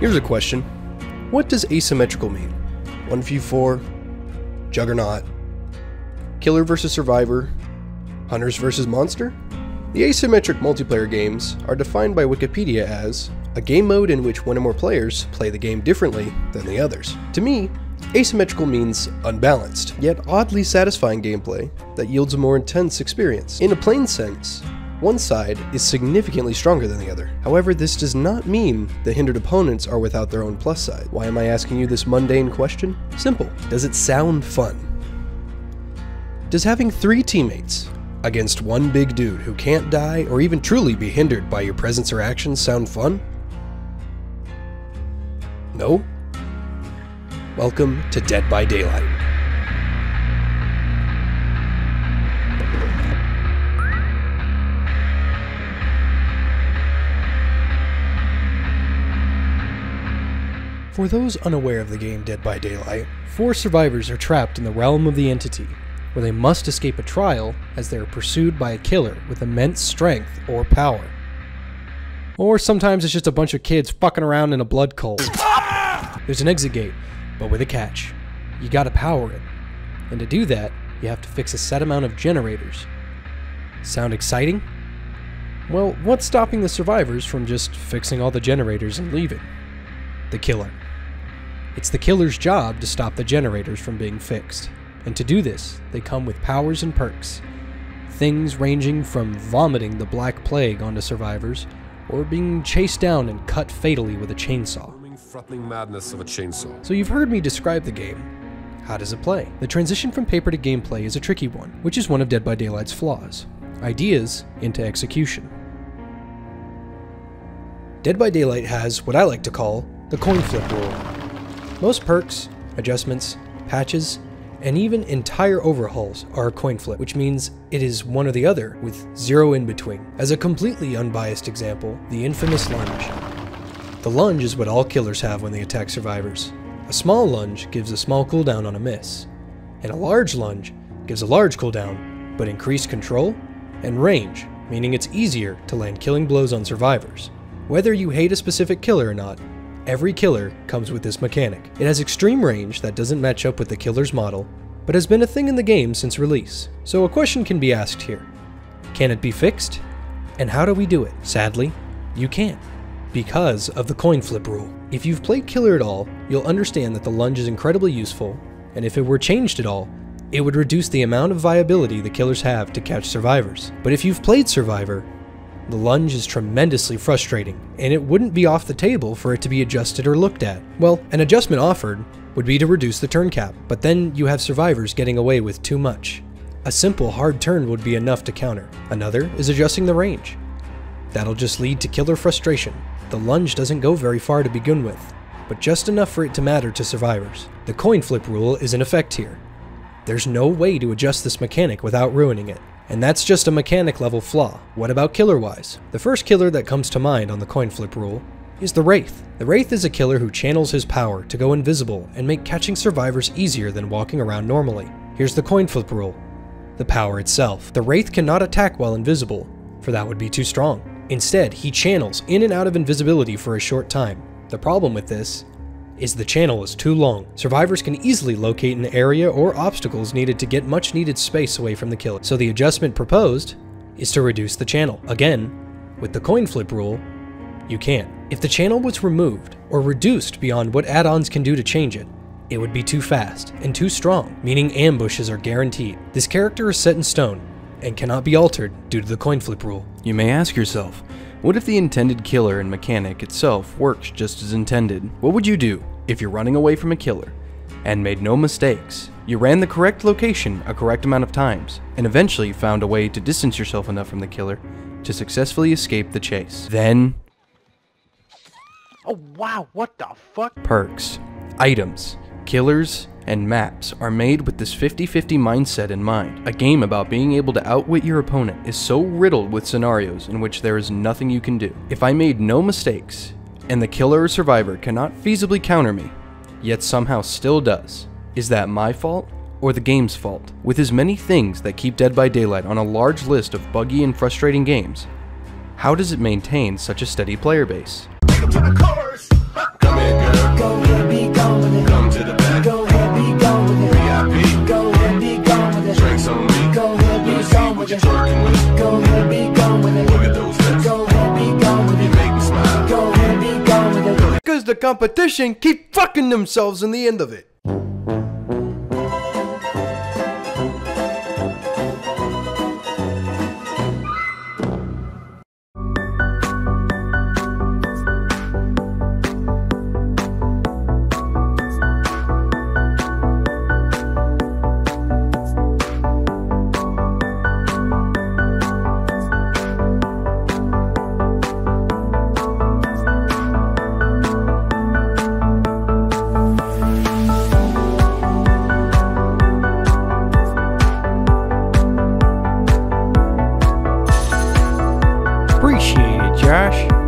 Here's a question. What does asymmetrical mean? 1v4? Juggernaut? Killer versus survivor? Hunters versus monster? The asymmetric multiplayer games are defined by Wikipedia as a game mode in which one or more players play the game differently than the others. To me, asymmetrical means unbalanced, yet oddly satisfying gameplay that yields a more intense experience. In a plain sense, one side is significantly stronger than the other. However, this does not mean the hindered opponents are without their own plus side. Why am I asking you this mundane question? Simple. Does it sound fun? Does having 3 teammates against one big dude who can't die or even truly be hindered by your presence or actions sound fun? No? Welcome to Dead by Daylight. For those unaware of the game Dead by Daylight, 4 survivors are trapped in the realm of the entity, where they must escape a trial as they are pursued by a killer with immense strength or power. Or sometimes it's just a bunch of kids fucking around in a blood cult. There's an exit gate, but with a catch. You gotta power it. And to do that, you have to fix a set amount of generators. Sound exciting? Well, what's stopping the survivors from just fixing all the generators and leaving? The killer. It's the killer's job to stop the generators from being fixed. And to do this, they come with powers and perks. Things ranging from vomiting the Black Plague onto survivors, or being chased down and cut fatally with a chainsaw. Frightening madness of a chainsaw. So you've heard me describe the game. How does it play? The transition from paper to gameplay is a tricky one, which is one of Dead by Daylight's flaws. Ideas into execution. Dead by Daylight has what I like to call the coin flip rule. Most perks, adjustments, patches, and even entire overhauls are a coin flip, which means it is one or the other with 0 in between. As a completely unbiased example, the infamous lunge. The lunge is what all killers have when they attack survivors. A small lunge gives a small cooldown on a miss, and a large lunge gives a large cooldown, but increased control and range, meaning it's easier to land killing blows on survivors. Whether you hate a specific killer or not, every killer comes with this mechanic. It has extreme range that doesn't match up with the killer's model, but has been a thing in the game since release. So a question can be asked here. Can it be fixed? And how do we do it? Sadly, you can't, because of the coin flip rule. If you've played Killer at all, you'll understand that the lunge is incredibly useful, and if it were changed at all, it would reduce the amount of viability the killers have to catch survivors. But if you've played Survivor, the lunge is tremendously frustrating, and it wouldn't be off the table for it to be adjusted or looked at. Well, an adjustment offered would be to reduce the turn cap, but then you have survivors getting away with too much. A simple hard turn would be enough to counter. Another is adjusting the range. That'll just lead to killer frustration. The lunge doesn't go very far to begin with, but just enough for it to matter to survivors. The coin flip rule is in effect here. There's no way to adjust this mechanic without ruining it. And that's just a mechanic level flaw. What about killer-wise? The first killer that comes to mind on the coin flip rule is the Wraith. The Wraith is a killer who channels his power to go invisible and make catching survivors easier than walking around normally. Here's the coin flip rule. The power itself. The Wraith cannot attack while invisible, for that would be too strong. Instead, he channels in and out of invisibility for a short time. The problem with this is the channel is too long. Survivors can easily locate an area or obstacles needed to get much needed space away from the killer. So the adjustment proposed is to reduce the channel. Again, with the coin flip rule, you can't. If the channel was removed or reduced beyond what add-ons can do to change it, it would be too fast and too strong, meaning ambushes are guaranteed. This character is set in stone and cannot be altered due to the coin flip rule. You may ask yourself, what if the intended killer and mechanic itself works just as intended? What would you do if you're running away from a killer and made no mistakes? You ran the correct location a correct amount of times, and eventually found a way to distance yourself enough from the killer to successfully escape the chase. Then... oh wow, what the fuck? Perks, items, killers, and maps are made with this 50-50 mindset in mind. A game about being able to outwit your opponent is so riddled with scenarios in which there is nothing you can do. If I made no mistakes, and the killer or survivor cannot feasibly counter me, yet somehow still does, is that my fault or the game's fault? With as many things that keep Dead by Daylight on a large list of buggy and frustrating games, how does it maintain such a steady player base? Coming the competition keep fucking themselves in the end of it. Appreciate it, Josh.